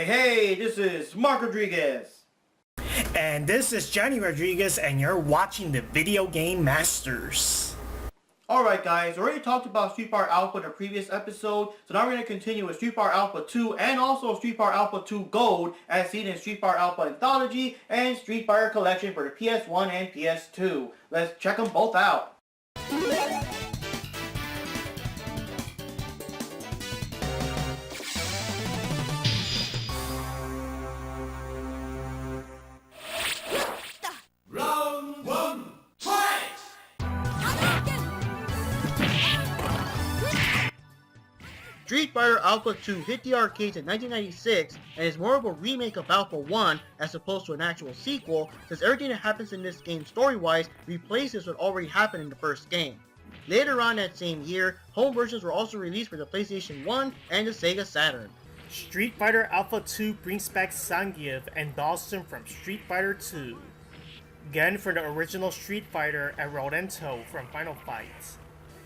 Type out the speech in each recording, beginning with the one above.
Hey, this is Mark Rodriguez. And this is Johnny Rodriguez, and you're watching the Video Game Masters. Alright guys, we already talked about Street Fighter Alpha in a previous episode, so now we're going to continue with Street Fighter Alpha 2 and also Street Fighter Alpha 2 Gold as seen in Street Fighter Alpha Anthology and Street Fighter Collection for the PS1 and PS2. Let's check them both out. Round one, fight! Street Fighter Alpha 2 hit the arcades in 1996 and is more of a remake of Alpha 1 as opposed to an actual sequel, since everything that happens in this game story-wise replaces what already happened in the first game. Later on that same year, home versions were also released for the PlayStation 1 and the Sega Saturn. Street Fighter Alpha 2 brings back Zangief and Dawson from Street Fighter 2. Gen for the original Street Fighter and Rolento from Final Fight.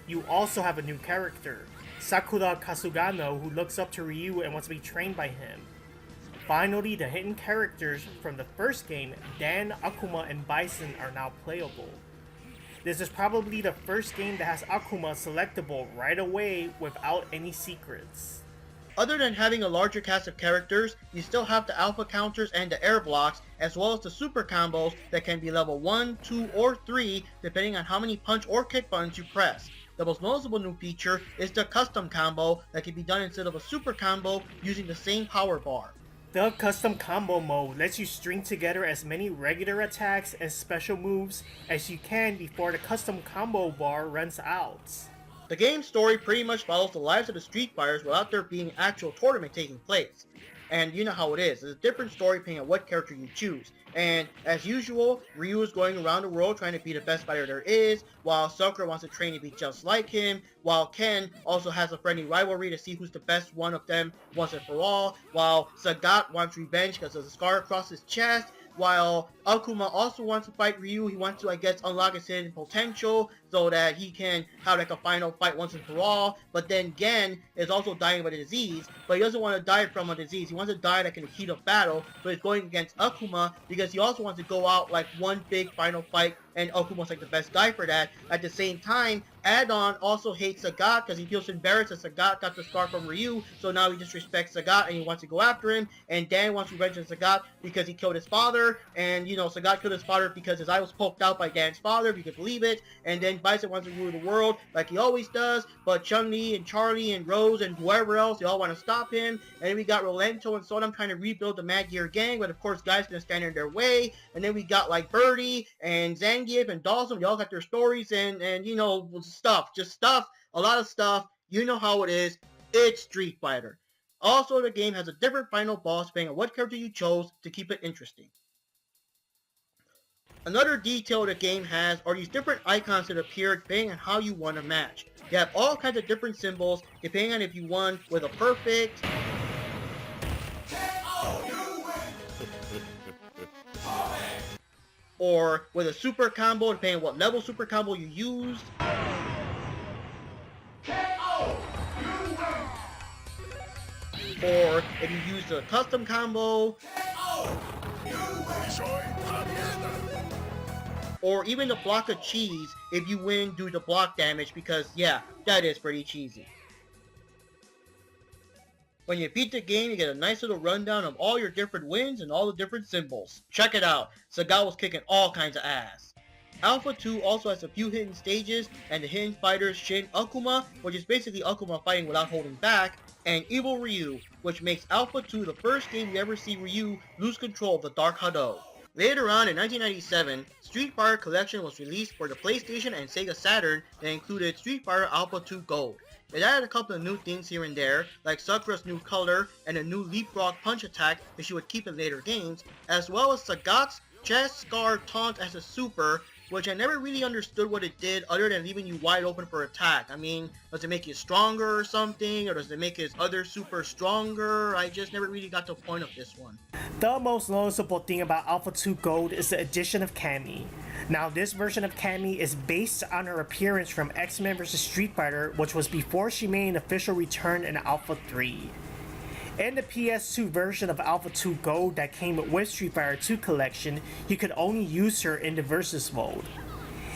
You also have a new character, Sakura Kasugano, who looks up to Ryu and wants to be trained by him. Finally, the hidden characters from the first game, Dan, Akuma, and Bison, are now playable. This is probably the first game that has Akuma selectable right away without any secrets. Other than having a larger cast of characters, you still have the alpha counters and the air blocks, as well as the super combos that can be level 1, 2, or 3 depending on how many punch or kick buttons you press. The most noticeable new feature is the custom combo that can be done instead of a super combo using the same power bar. The custom combo mode lets you string together as many regular attacks and special moves as you can before the custom combo bar runs out. The game's story pretty much follows the lives of the Street Fighters without there being an actual tournament taking place. And you know how it is, it's a different story depending on what character you choose. And as usual, Ryu is going around the world trying to be the best fighter there is, while Sakura wants to train to be just like him, while Ken also has a friendly rivalry to see who's the best one of them once and for all, while Sagat wants revenge because of the scar across his chest, while Akuma also wants to fight Ryu. He wants to, I guess, unlock his hidden potential so that he can have like a final fight once and for all. But then Gen is also dying of a disease, but he doesn't want to die from a disease. He wants to die like in the heat of battle, but he's going against Akuma because he also wants to go out like one big final fight, and Akuma's like the best guy for that. At the same time, Adon also hates Sagat because he feels embarrassed that Sagat got the scar from Ryu, so now he disrespects Sagat and he wants to go after him. And Dan wants revenge on Sagat because he killed his father, and you know, Sagat killed his father because his eye was poked out by Dan's father, if you could believe it. And then Bison wants to rule the world like he always does, but Chun-Li and Charlie and Rose and whoever else, they all want to stop him. And then we got Rolento and Sodom trying to rebuild the Mad Gear gang, but of course guys gonna stand in their way. And then we got like Birdie and Zangief and Dawson, they all got their stories and you know, just stuff, a lot of stuff. You know how it is, it's Street Fighter. Also, the game has a different final boss depending on what character you chose to keep it interesting. Another detail the game has are these different icons that appear depending on how you won a match. You have all kinds of different symbols depending on if you won with a perfect, or with a super combo depending on what level super combo you used, or if you used a custom combo, or even the block of cheese if you win due to block damage, because yeah, that is pretty cheesy. When you beat the game, you get a nice little rundown of all your different wins and all the different symbols. Check it out, Sagat was kicking all kinds of ass. Alpha 2 also has a few hidden stages, and the hidden fighters Shin Akuma, which is basically Akuma fighting without holding back, and Evil Ryu, which makes Alpha 2 the first game you ever see Ryu lose control of the Dark Hado. Later on in 1997, Street Fighter Collection was released for the PlayStation and Sega Saturn that included Street Fighter Alpha 2 Gold. It added a couple of new things here and there, like Sakura's new color and a new leapfrog punch attack that she would keep in later games, as well as Sagat's chest scar taunt as a super, which I never really understood what it did other than leaving you wide open for attack. I mean, does it make you stronger or something, or does it make his other super stronger? I just never really got to the point of this one. The most noticeable thing about Alpha 2 Gold is the addition of Cammy. Now, this version of Cammy is based on her appearance from X-Men vs. Street Fighter, which was before she made an official return in Alpha 3. In the PS2 version of Alpha 2 Gold that came with Street Fighter 2 collection, you could only use her in the Versus mode.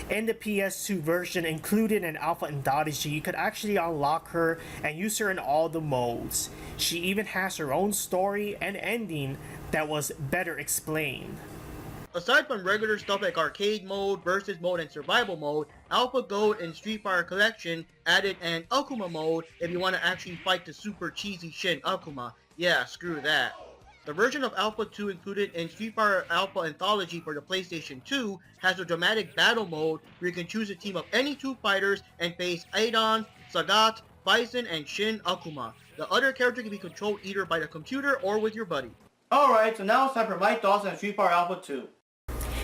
In the PS2 version included in Alpha Anthology, you could actually unlock her and use her in all the modes. She even has her own story and ending that was better explained. Aside from regular stuff like arcade mode, versus mode, and survival mode, Alpha Gold and Street Fighter Collection added an Akuma mode if you want to actually fight the super cheesy Shin Akuma. Yeah, screw that. The version of Alpha 2 included in Street Fighter Alpha Anthology for the PlayStation 2 has a dramatic battle mode where you can choose a team of any two fighters and face Adon, Sagat, Bison, and Shin Akuma. The other character can be controlled either by the computer or with your buddy. Alright, so now it's time for my thoughts on Street Fighter Alpha 2.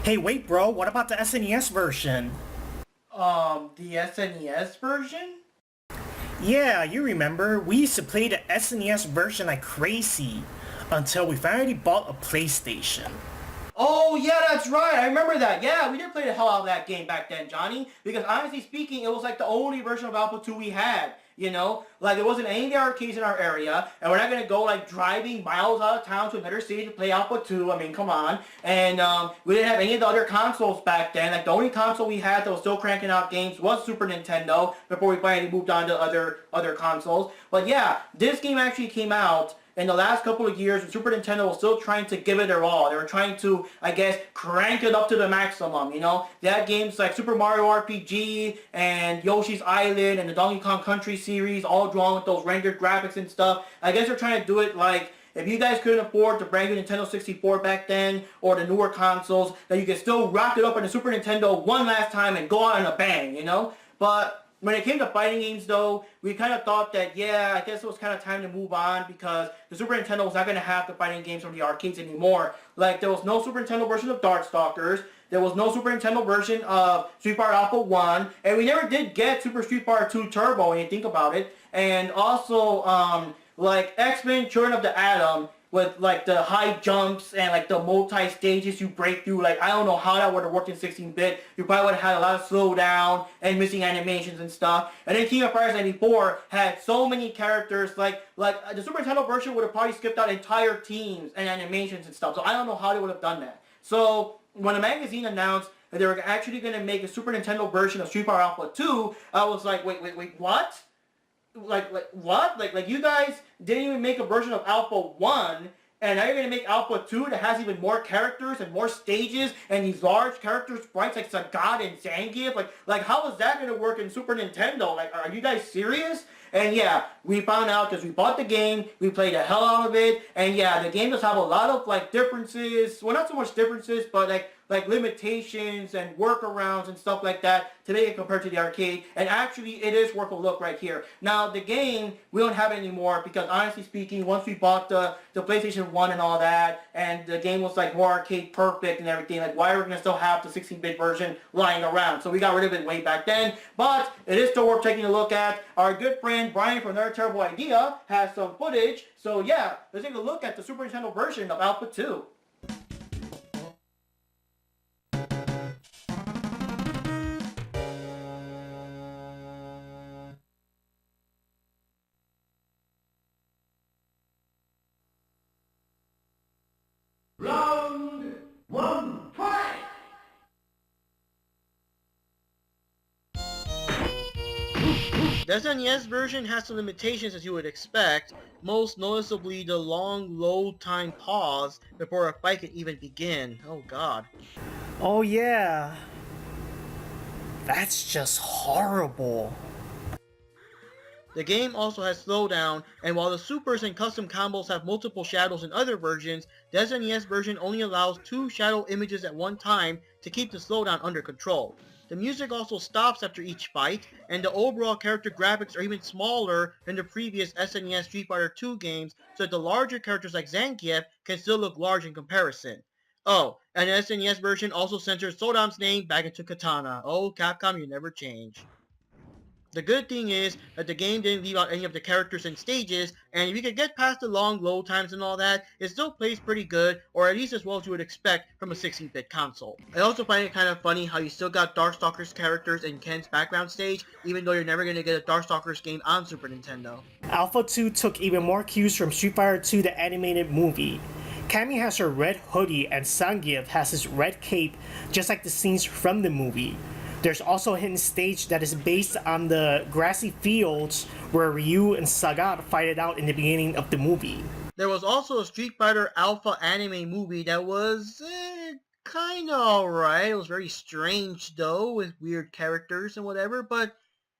Hey wait bro, what about the SNES version? The SNES version? Yeah, you remember, we used to play the SNES version like crazy until we finally bought a PlayStation. Oh yeah, that's right, I remember that. Yeah, we did play the hell out of that game back then, Johnny. Because honestly speaking, it was like the only version of Alpha 2 we had. You know, like there wasn't any of the arcades in our area, and we're not gonna go like driving miles out of town to another city to play Alpha 2. I mean, come on. And we didn't have any of the other consoles back then. Like the only console we had that was still cranking out games was Super Nintendo before we finally moved on to other consoles. But yeah, this game actually came out in the last couple of years, Super Nintendo was still trying to give it their all. They were trying to, I guess, crank it up to the maximum, you know? They had games like Super Mario RPG and Yoshi's Island and the Donkey Kong Country series, all drawn with those rendered graphics and stuff. I guess they're trying to do it like, if you guys couldn't afford the brand new Nintendo 64 back then, or the newer consoles, that you could still rock it up on the Super Nintendo one last time and go out on a bang, you know? But when it came to fighting games, though, we kind of thought that, yeah, I guess it was kind of time to move on because the Super Nintendo was not going to have the fighting games from the arcades anymore. Like, there was no Super Nintendo version of Darkstalkers, there was no Super Nintendo version of Street Fighter Alpha 1, and we never did get Super Street Fighter 2 Turbo when you think about it. And also, like, X-Men Children of the Atom, with like the high jumps and like the multi-stages you break through. Like, I don't know how that would have worked in 16-bit. You probably would have had a lot of slowdown and missing animations and stuff. And then King of Fighters 94 had so many characters, like the Super Nintendo version would have probably skipped out entire teams and animations and stuff. So I don't know how they would have done that. So when the magazine announced that they were actually going to make a Super Nintendo version of Street Fighter Alpha 2, I was like, wait, what? Like what? Like you guys didn't even make a version of Alpha 1, and now you're gonna make Alpha 2 that has even more characters and more stages and these large character sprites like Sagat and Zangief. Like how is that gonna work in Super Nintendo? Like, are you guys serious? And yeah, we found out because we bought the game, we played the hell out of it, and yeah, the game does have a lot of like differences. Well, not so much differences, but like limitations and workarounds and stuff like that today compared to the arcade. And actually, it is worth a look right here. Now, the game, we don't have it anymore because honestly speaking, once we bought the PlayStation 1 and all that, and the game was like more arcade perfect and everything, like why are we going to still have the 16-bit version lying around? So we got rid of it way back then, but it is still worth taking a look at. Our good friend Brian from Another Terrible Idea has some footage. So yeah, let's take a look at the Super Nintendo version of Alpha 2. Round one, fight! The SNES version has some limitations as you would expect, most noticeably the long load time pause before a fight can even begin. Oh god. Oh yeah. That's just horrible. The game also has slowdown, and while the supers and custom combos have multiple shadows in other versions, the SNES version only allows 2 shadow images at one time to keep the slowdown under control. The music also stops after each fight, and the overall character graphics are even smaller than the previous SNES Street Fighter 2 games, so that the larger characters like Zangief can still look large in comparison. Oh, and the SNES version also censors Sodam's name back into Katana. Oh, Capcom, you never change. The good thing is that the game didn't leave out any of the characters and stages, and if you could get past the long load times and all that, it still plays pretty good, or at least as well as you would expect from a 16-bit console. I also find it kind of funny how you still got Darkstalkers characters in Ken's background stage, even though you're never going to get a Darkstalkers game on Super Nintendo. Alpha 2 took even more cues from Street Fighter 2 the animated movie. Cammy has her red hoodie and Zangief has his red cape, just like the scenes from the movie. There's also a hidden stage that is based on the grassy fields where Ryu and Sagat fight it out in the beginning of the movie. There was also a Street Fighter Alpha anime movie that was kinda alright. It was very strange though, with weird characters and whatever, but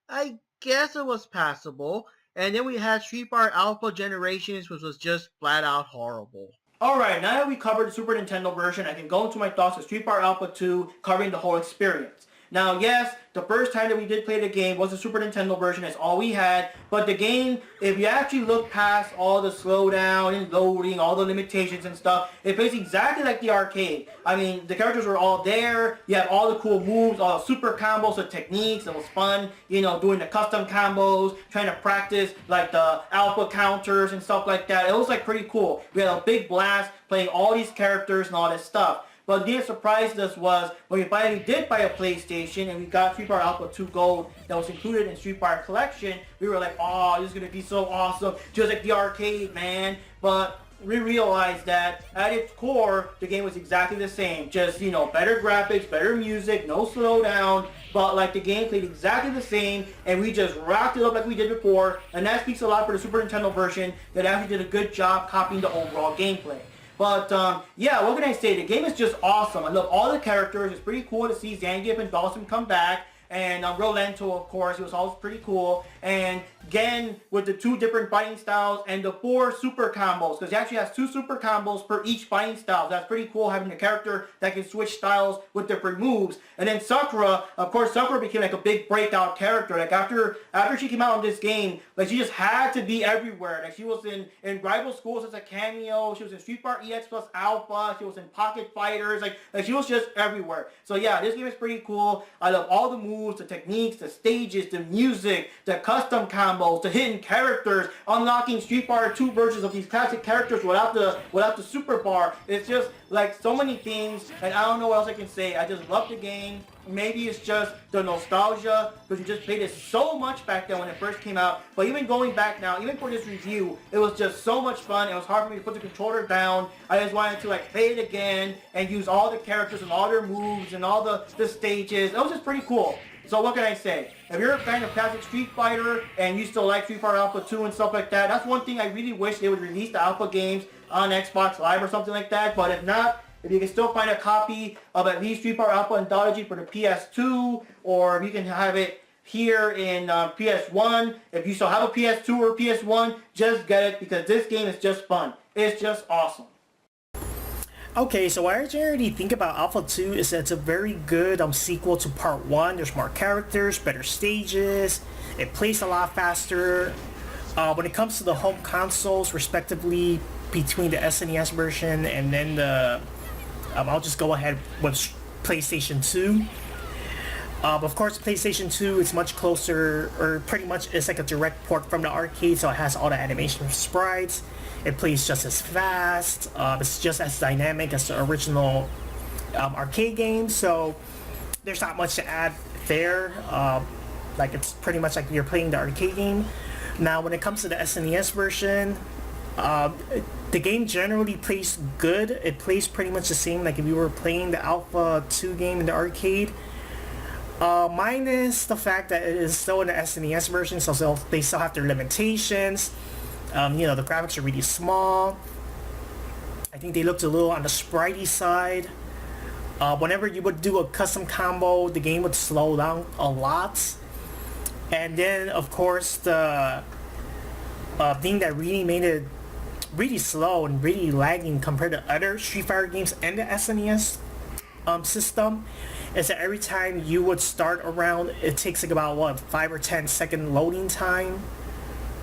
I guess it was passable. And then we had Street Fighter Alpha Generations, which was just flat out horrible. Alright, now that we covered the Super Nintendo version, I can go into my thoughts of Street Fighter Alpha 2, covering the whole experience. Now, yes, the first time that we did play the game was the Super Nintendo version. That's all we had. But the game, if you actually look past all the slowdown and loading, all the limitations and stuff, it plays exactly like the arcade. I mean, the characters were all there. You have all the cool moves, all the super combos, the techniques. It was fun, you know, doing the custom combos, trying to practice like the alpha counters and stuff like that. It was like pretty cool. We had a big blast playing all these characters and all this stuff. But what surprised us was when we finally did buy a PlayStation and we got Street Fighter Alpha 2 Gold that was included in Street Fighter Collection, we were like, oh, this is going to be so awesome, just like the arcade, man. But we realized that at its core, the game was exactly the same. Just, you know, better graphics, better music, no slowdown. But like the game played exactly the same and we just rocked it up like we did before. And that speaks a lot for the Super Nintendo version that actually did a good job copying the overall gameplay. But, yeah, what can I say? The game is just awesome. I love all the characters. It's pretty cool to see Zangief and Dawson come back. And Rolento, of course, it was always pretty cool. And again, with the 2 different fighting styles and the 4 super combos, because he actually has 2 super combos per each fighting style. That's pretty cool, having a character that can switch styles with different moves. And then Sakura, of course, Sakura became like a big breakout character. Like after she came out in this game, like she just had to be everywhere. Like she was in rival schools as a cameo. She was in Street Fighter EX Plus Alpha. She was in Pocket Fighters. Like she was just everywhere. So yeah, this game is pretty cool. I love all the moves, the techniques, the stages, the music, the custom combos, the hidden characters, unlocking Street Fighter 2 versions of these classic characters without the super bar. It's just like so many things, and I don't know what else I can say. I just love the game. Maybe it's just the nostalgia, because you just played it so much back then when it first came out. But even going back now, even for this review, it was just so much fun. It was hard for me to put the controller down. I just wanted to like play it again and use all the characters and all their moves and all the stages. It was just pretty cool. So what can I say? If you're a fan of classic Street Fighter and you still like Street Fighter Alpha 2 and stuff like that, that's one thing I really wish they would release the Alpha games on Xbox Live or something like that. But if not, if you can still find a copy of at least Street Fighter Alpha Anthology for the PS2, or if you can have it here in PS1, if you still have a PS2 or PS1, just get it because this game is just fun. It's just awesome. Okay, so what I generally think about Alpha 2 is that it's a very good sequel to Part 1. There's more characters, better stages, it plays a lot faster. When it comes to the home consoles, respectively, between the SNES version and then the... I'll just go ahead with PlayStation 2. Of course, PlayStation 2 is much closer, or pretty much it's like a direct port from the arcade, so it has all the animation sprites. It plays just as fast. It's just as dynamic as the original arcade game, so there's not much to add there. Like it's pretty much like you're playing the arcade game. Now, when it comes to the SNES version, the game generally plays good. It plays pretty much the same like if you were playing the Alpha 2 game in the arcade. Minus the fact that it is still in the SNES version, so they still have their limitations. You know, the graphics are really small. I think they looked a little on the spritey side. Whenever you would do a custom combo, the game would slow down a lot. And then, of course, the thing that really made it really slow and really lagging compared to other Street Fighter games and the SNES system is that every time you would start a round, it takes like about, what, 5 or 10 second loading time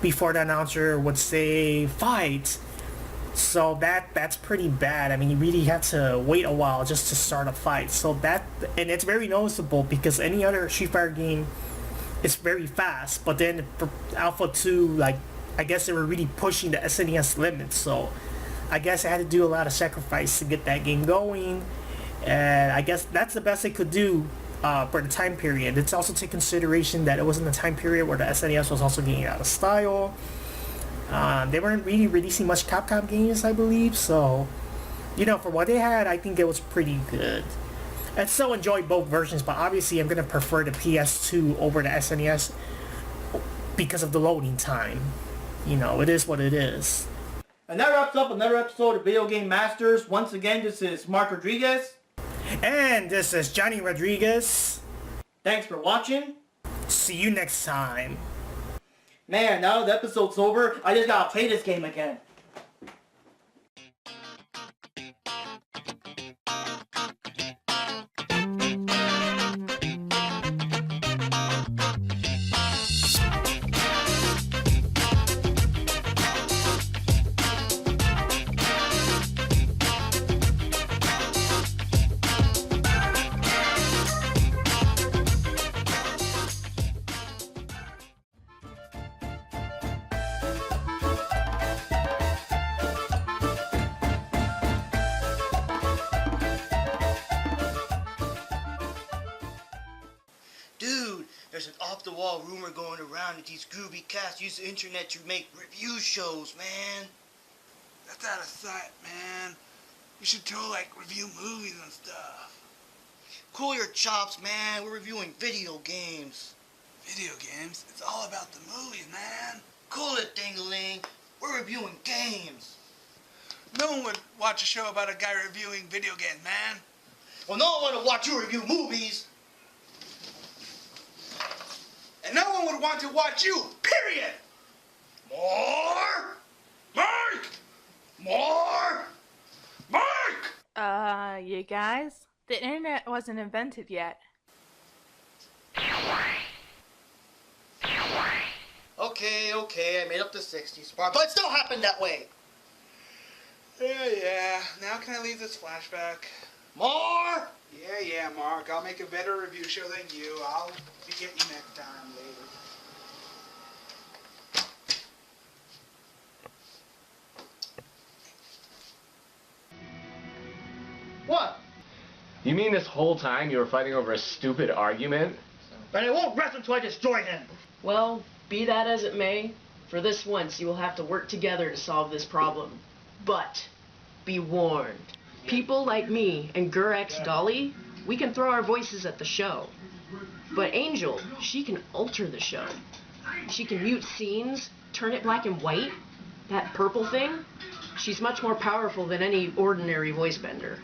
before the announcer would say, fight. So that's pretty bad. I mean, you really have to wait a while just to start a fight. So that, and it's very noticeable because any other Street Fighter game it's very fast. But then for Alpha 2, like, I guess they were really pushing the SNES limits, so I guess I had to do a lot of sacrifice to get that game going, and I guess that's the best they could do for the time period. It's also take consideration that it was in the time period where the SNES was also getting out of style. They weren't really releasing much Capcom games, I believe, so, you know, for what they had, I think it was pretty good. I still enjoy both versions, but obviously I'm going to prefer the PS2 over the SNES because of the loading time. You know, it is what it is. And that wraps up another episode of Video Game Masters. Once again, this is Mark Rodriguez. And this is Johnny Rodriguez. Thanks for watching. See you next time. Man, now that the episode's over, I just gotta play this game again. Dude, there's an off-the-wall rumor going around that these groovy cats use the internet to make review shows, man. That's out of sight, man. You should totally, like, review movies and stuff. Cool your chops, man. We're reviewing video games. Video games? It's all about the movies, man. Cool it, ding-a-ling. We're reviewing games. No one would watch a show about a guy reviewing video games, man. Well, no one would watch you review movies. And no one would want to watch you, period! More! Mark! More! Mark! You guys? The internet wasn't invented yet. Okay, I made up the 60s part, but it still happened that way. Yeah. Now can I leave this flashback? More! Yeah, Mark. I'll make a better review show than you. I'll be getting you next time later. What? You mean this whole time you were fighting over a stupid argument? And I won't rest until I destroy him. Well, be that as it may, for this once you will have to work together to solve this problem. But, be warned. People like me and Gur-X Dolly, we can throw our voices at the show. But Angel, she can alter the show. She can mute scenes, turn it black and white. That purple thing, she's much more powerful than any ordinary voice bender.